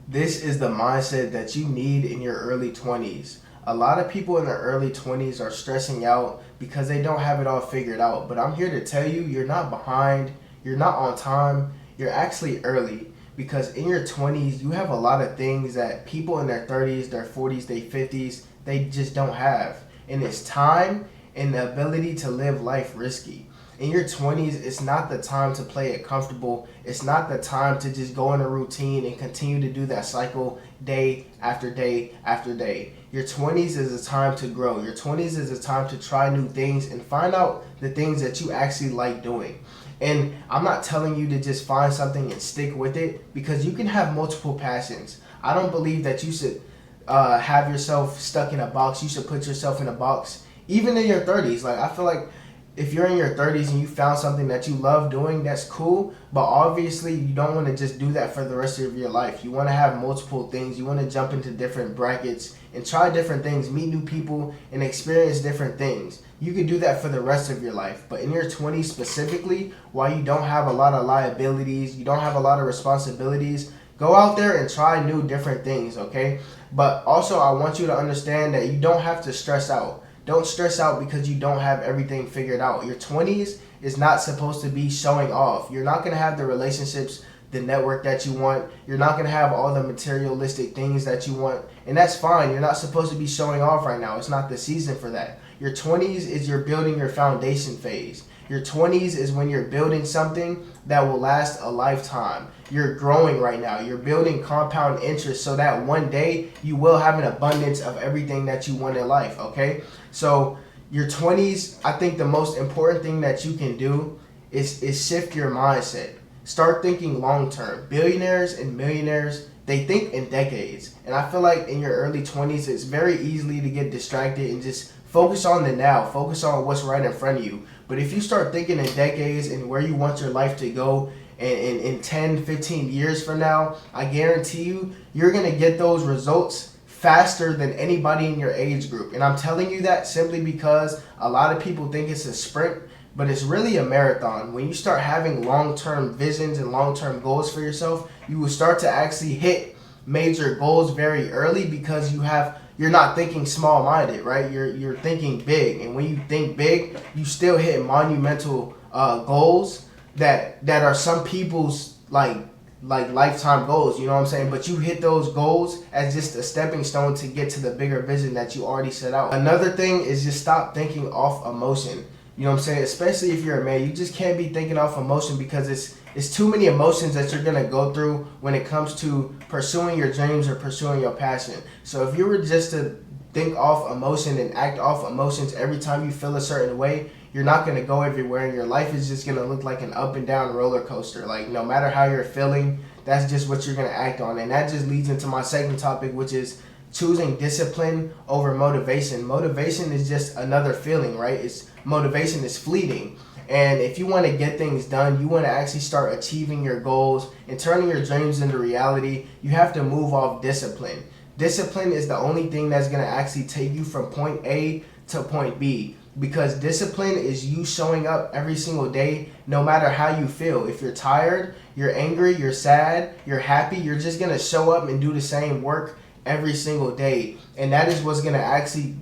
This is the mindset that you need in your early 20s. A lot of people in their early 20s are stressing out because they don't have it all figured out. But I'm here to tell you, you're not behind, you're not on time, you're actually early. Because in your 20s, you have a lot of things that people in their 30s, their 40s, their 50s, they just don't have. And it's time and the ability to live life risky. In your 20s, it's not the time to play it comfortable. It's not the time to just go in a routine and continue to do that cycle day after day after day. Your 20s is a time to grow. Your 20s is a time to try new things and find out the things that you actually like doing. And I'm not telling you to just find something and stick with it, because you can have multiple passions. I don't believe that you should have yourself stuck in a box. You should put yourself in a box, even in your 30s. Like, I feel like if you're in your 30s and you found something that you love doing, that's cool. But obviously, you don't want to just do that for the rest of your life. You want to have multiple things. You want to jump into different brackets and try different things, meet new people, and experience different things. You could do that for the rest of your life. But in your 20s specifically, while you don't have a lot of liabilities, you don't have a lot of responsibilities, go out there and try new different things, okay? But also, I want you to understand that you don't have to stress out. Don't stress out because you don't have everything figured out. Your 20s is not supposed to be showing off. You're not going to have the relationships, the network that you want. You're not going to have all the materialistic things that you want. And that's fine. You're not supposed to be showing off right now. It's not the season for that. Your 20s is you're building your foundation phase. Your 20s is when you're building something that will last a lifetime. You're growing right now. You're building compound interest so that one day you will have an abundance of everything that you want in life, okay? So your 20s, I think the most important thing that you can do is shift your mindset. Start thinking long term. Billionaires and millionaires, they think in decades. And I feel like in your early 20s, it's very easily to get distracted and just focus on the now. Focus on what's right in front of you. But if you start thinking in decades and where you want your life to go in 10, 15 years from now, I guarantee you, you're going to get those results faster than anybody in your age group. And I'm telling you that simply because a lot of people think it's a sprint, but it's really a marathon. When you start having long-term visions and long-term goals for yourself, you will start to actually hit major goals very early because you're not thinking small-minded, right? You're thinking big, and when you think big, you still hit monumental goals that are some people's like lifetime goals. You know what I'm saying? But you hit those goals as just a stepping stone to get to the bigger vision that you already set out. Another thing is just stop thinking off emotion. You know what I'm saying? Especially if you're a man, you just can't be thinking off emotion because it's too many emotions that you're gonna go through when it comes to pursuing your dreams or pursuing your passion. So if you were just to think off emotion and act off emotions every time you feel a certain way, you're not gonna go everywhere, and your life is just gonna look like an up and down roller coaster. Like, no matter how you're feeling, that's just what you're gonna act on. And that just leads into my second topic, which is choosing discipline over motivation. Motivation is just another feeling, right? Motivation is fleeting. And if you want to get things done, you want to actually start achieving your goals and turning your dreams into reality, you have to move off discipline. Discipline is the only thing that's going to actually take you from point A to point B, because discipline is you showing up every single day no matter how you feel. If you're tired, you're angry, you're sad, you're happy, you're just going to show up and do the same work every single day. And that is what's going to actually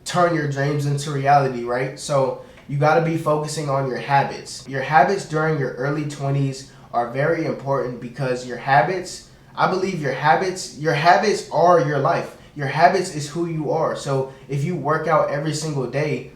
turn your dreams into reality, right? So you got to be focusing on your habits. Your habits during your early 20s are very important because your habits, I believe your habits are your life. Your habits is who you are. So if you work out every single day,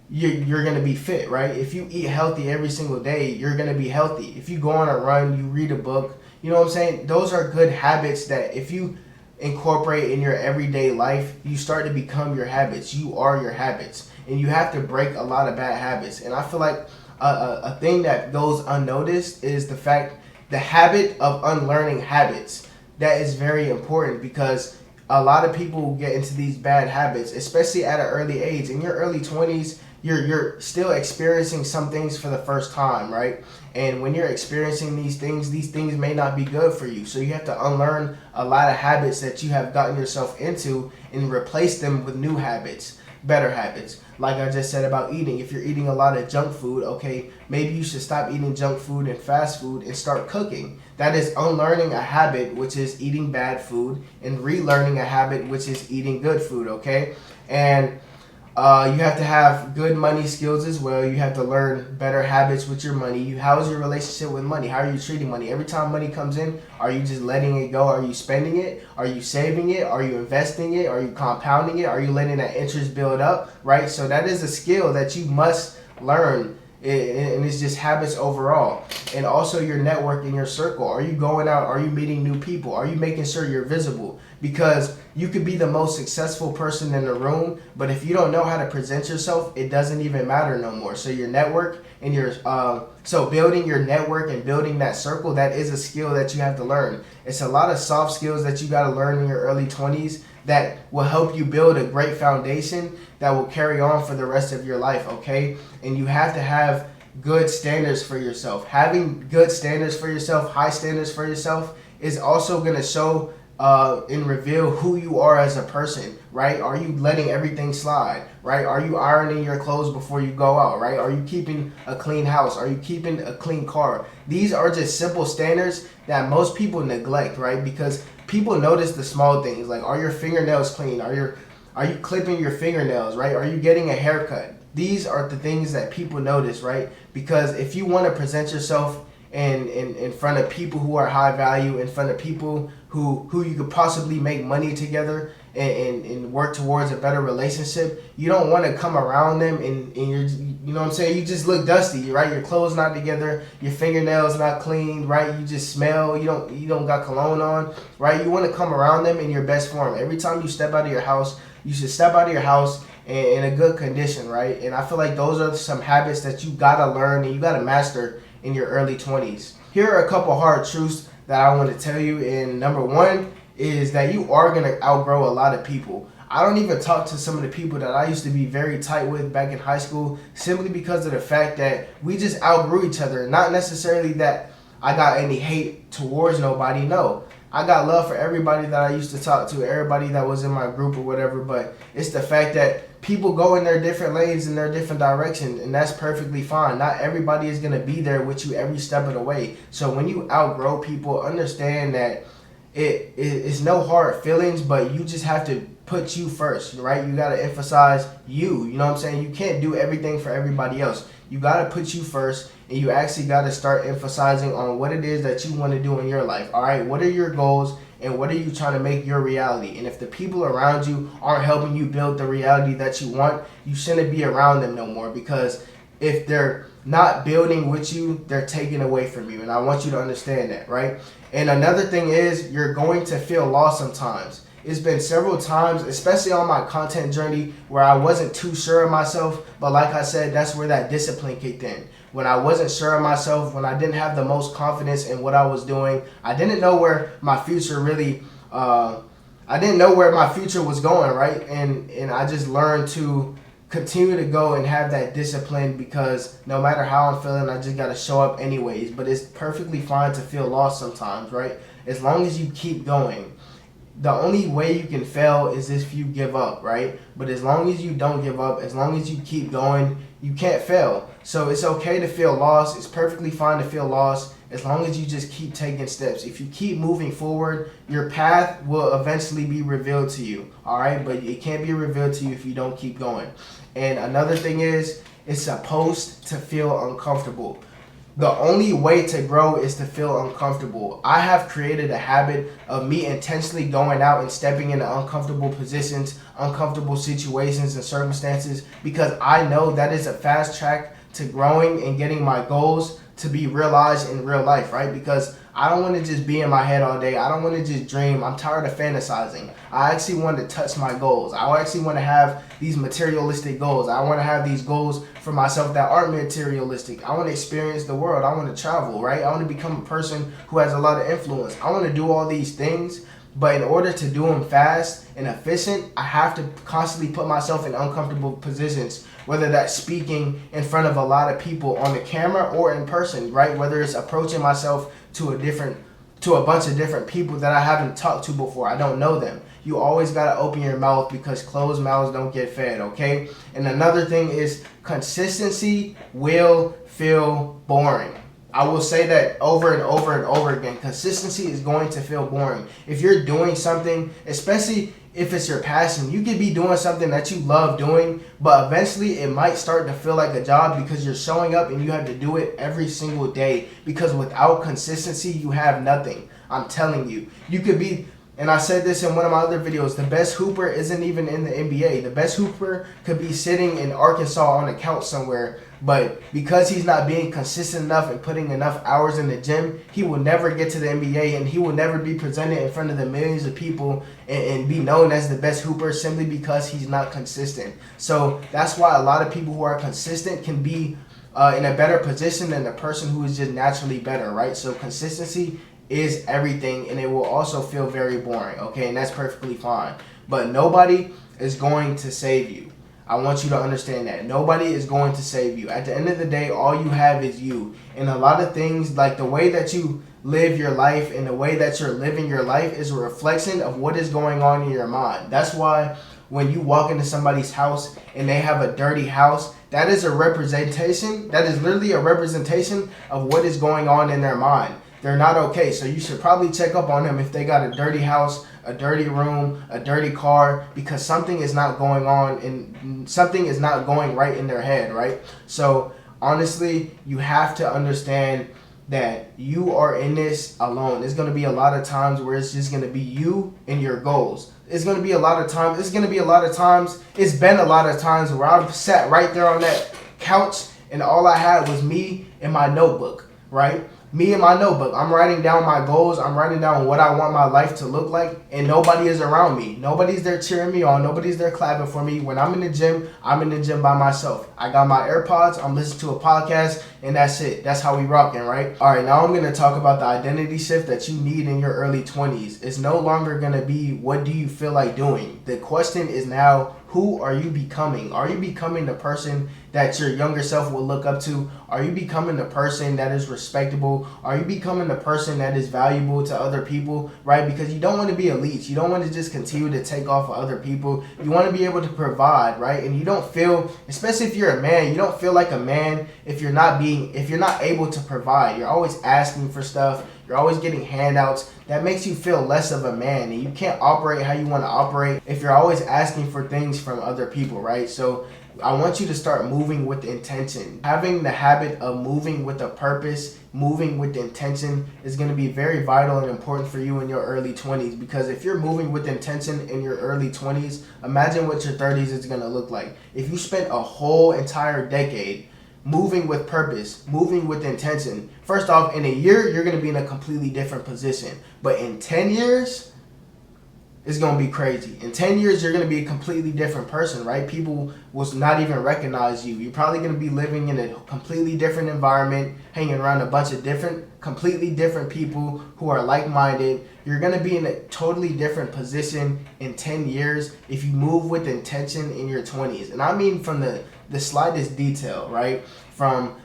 you're going to be fit, right? If you eat healthy every single day, you're going to be healthy. If you go on a run, you read a book, you know what I'm saying? Those are good habits that if you incorporate in your everyday life, you start to become your habits. You are your habits. And you have to break a lot of bad habits. And I feel like a thing that goes unnoticed is the habit of unlearning habits. That is very important because a lot of people get into these bad habits, especially at an early age. In your early 20s, you're still experiencing some things for the first time, right? And when you're experiencing these things may not be good for you. So you have to unlearn a lot of habits that you have gotten yourself into and replace them with new habits. better habits. Like I just said about eating, if you're eating a lot of junk food, okay, maybe you should stop eating junk food and fast food and start cooking. That is unlearning a habit, which is eating bad food, and relearning a habit, which is eating good food, okay? And you have to have good money skills as well. You have to learn better habits with your money. How's your relationship with money? How are you treating money? Every time money comes in, are you just letting it go? Are you spending it? Are you saving it? Are you investing it? Are you compounding it? Are you letting that interest build up? Right? So that is a skill that you must learn, and it's just habits overall. And also your network in your circle. Are you going out? Are you meeting new people? Are you making sure you're visible? Because you could be the most successful person in the room, but if you don't know how to present yourself, it doesn't even matter no more. So your network and so building your network and building that circle, that is a skill that you have to learn. It's a lot of soft skills that you got to learn in your early 20s that will help you build a great foundation that will carry on for the rest of your life, okay? And you have to have good standards for yourself. Having good standards for yourself, high standards for yourself, is also going to show and reveal who you are as a person, right? Are you letting everything slide, right? Are you ironing your clothes before you go out, right? Are you keeping a clean house? Are you keeping a clean car? These are just simple standards that most people neglect, right? Because people notice the small things, like are your fingernails clean? Are you clipping your fingernails, right? Are you getting a haircut? These are the things that people notice, right? Because if you want to present yourself in front of people who are high value, in front of people who you could possibly make money together and work towards a better relationship, you don't want to come around them and you're, you know what I'm saying, you just look dusty, right? Your clothes not together, your fingernails not clean, right? You just smell, you don't got cologne on, right? You want to come around them in your best form. Every time you step out of your house, you should step out of your house in a good condition, right? And I feel like those are some habits that you gotta learn and you gotta master in your early 20s. Here are a couple hard truths that I want to tell you. And number one is that you are going to outgrow a lot of people. I don't even talk to some of the people that I used to be very tight with back in high school, simply because of the fact that we just outgrew each other. Not necessarily that I got any hate towards nobody, no. I got love for everybody that I used to talk to, everybody that was in my group or whatever, but it's the fact that people go in their different lanes in their different directions, and that's perfectly fine. Not everybody is going to be there with you every step of the way. So when you outgrow people, understand that it's no hard feelings, but you just have to put you first, right? You got to emphasize you know what I'm saying? You can't do everything for everybody else. You got to put you first, and you actually got to start emphasizing on what it is that you want to do in your life. All right, what are your goals and what are you trying to make your reality? And if the people around you aren't helping you build the reality that you want, you shouldn't be around them no more, because if they're not building with you, they're taking away from you. And I want you to understand that, right? And another thing is, you're going to feel lost sometimes. It's been several times, especially on my content journey, where I wasn't too sure of myself. But like I said, that's where that discipline kicked in. When I wasn't sure of myself, when I didn't have the most confidence in what I was doing, I didn't know where my future really, I didn't know where my future was going, right? And I just learned to continue to go and have that discipline, because no matter how I'm feeling, I just got to show up anyways. But it's perfectly fine to feel lost sometimes, right? As long as you keep going. The only way you can fail is if you give up, right? But as long as you don't give up, as long as you keep going, you can't fail. So it's okay to feel lost. It's perfectly fine to feel lost as long as you just keep taking steps. If you keep moving forward, your path will eventually be revealed to you, all right? But it can't be revealed to you if you don't keep going. And another thing is, it's supposed to feel uncomfortable. The only way to grow is to feel uncomfortable. I have created a habit of me intentionally going out and stepping into uncomfortable positions, uncomfortable situations and circumstances, because I know that is a fast track to growing and getting my goals to be realized in real life, right? Because I don't want to just be in my head all day. I don't want to just dream. I'm tired of fantasizing. I actually want to touch my goals. I actually want to have these materialistic goals. I want to have these goals for myself that aren't materialistic. I want to experience the world. I want to travel, right? I want to become a person who has a lot of influence. I want to do all these things, but in order to do them fast and efficient, I have to constantly put myself in uncomfortable positions, whether that's speaking in front of a lot of people on the camera or in person, right? Whether it's approaching myself to to a bunch of different people that I haven't talked to before. I don't know them. You always got to open your mouth because closed mouths don't get fed, okay? And another thing is consistency will feel boring. I will say that over and over and over again. Consistency is going to feel boring. If you're doing something, especially if it's your passion, you could be doing something that you love doing, but eventually it might start to feel like a job because you're showing up and you have to do it every single day. Because without consistency, you have nothing. I'm telling you. You could be, and I said this in one of my other videos, the best hooper isn't even in the NBA. The best hooper could be sitting in Arkansas on a couch somewhere, but because he's not being consistent enough and putting enough hours in the gym, he will never get to the NBA, and he will never be presented in front of the millions of people and be known as the best hooper simply because he's not consistent. So that's why a lot of people who are consistent can be in a better position than the person who is just naturally better, right? So consistency is everything, and it will also feel very boring, okay? And that's perfectly fine. But nobody is going to save you. I want you to understand that. Nobody is going to save you. At the end of the day, all you have is you. And a lot of things, like the way that you live your life and the way that you're living your life is a reflection of what is going on in your mind. That's why when you walk into somebody's house and they have a dirty house, that is a representation, that is literally a representation of what is going on in their mind. They're not okay. So you should probably check up on them if they got a dirty house, a dirty room, a dirty car, because something is not going on and something is not going right in their head, right? So honestly, you have to understand that you are in this alone. There's going to be a lot of times where it's just going to be you and your goals. It's going to be a lot of times. It's been a lot of times where I've sat right there on that couch and all I had was me and my notebook, right? Me and my notebook. I'm writing down my goals. I'm writing down what I want my life to look like, and nobody is around me. Nobody's there cheering me on. Nobody's there clapping for me. When I'm in the gym, I'm in the gym by myself. I got my AirPods. I'm listening to a podcast, and that's it. That's how we rocking, right? All right, now I'm going to talk about the identity shift that you need in your early 20s. It's no longer going to be, what do you feel like doing? The question is now, who are you becoming? Are you becoming the person that your younger self will look up to? Are you becoming the person that is respectable? Are you becoming the person that is valuable to other people, right? Because you don't want to be a leech. You don't want to just continue to take off of other people. You want to be able to provide, right? And you don't feel, especially if you're a man, you don't feel like a man if you're not able to provide. You're always asking for stuff. You're always getting handouts. That makes you feel less of a man, and you can't operate how you want to operate if you're always asking for things from other people, right? So I want you to start moving with intention. Having the habit of moving with a purpose, moving with intention is going to be very vital and important for you in your early 20s, because if you're moving with intention in your early 20s, imagine what your 30s is going to look like. If you spent a whole entire decade moving with purpose, moving with intention. First off, in a year, you're going to be in a completely different position. But in 10 years, it's going to be crazy. In 10 years, you're going to be a completely different person, right? People will not even recognize you. You're probably going to be living in a completely different environment, hanging around a bunch of completely different people who are like-minded. You're going to be in a totally different position in 10 years if you move with intention in your 20s. And I mean from the slightest detail, right? From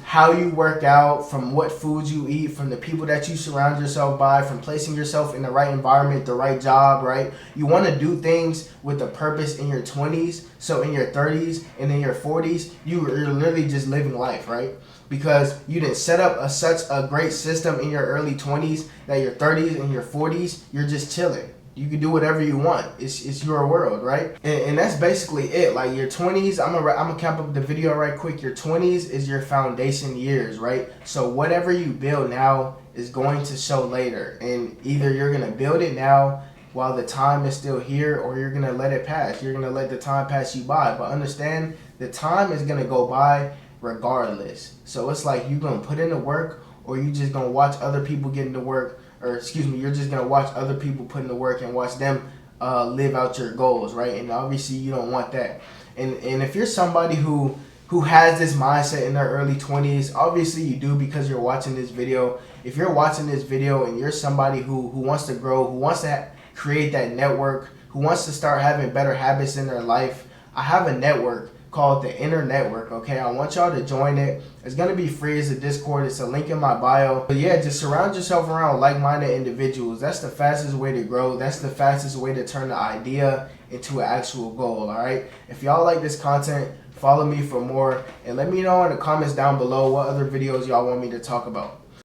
how you work out, from what foods you eat, from the people that you surround yourself by, from placing yourself in the right environment, the right job, right? You want to do things with a purpose in your 20s, so in your 30s and in your 40s, you're literally just living life, right? Because you didn't set up such a great system in your early 20s that your 30s and your 40s, you're just chilling. You can do whatever you want. It's your world, right? And that's basically it. Like your 20s, I'm gonna cap up the video right quick. Your 20s is your foundation years, right? So whatever you build now is going to show later. And either you're gonna build it now while the time is still here, or you're gonna let it pass. You're gonna let the time pass you by. But understand, the time is gonna go by regardless. So it's like you gonna put in the work, or you just gonna watch other people get into work. Or you're just going to watch other people put in the work and watch them live out your goals, right? And obviously you don't want that. And if you're somebody who has this mindset in their early 20s, obviously you do because you're watching this video. If you're watching this video and you're somebody who wants to grow, who wants to create that network, who wants to start having better habits in their life, I have a network called the Inner Network, okay? I want y'all to join it. It's going to be free as a Discord. It's a link in my bio. But yeah, just surround yourself around like-minded individuals. That's the fastest way to grow. That's the fastest way to turn the idea into an actual goal, all right? If y'all like this content, follow me for more, and let me know in the comments down below what other videos y'all want me to talk about.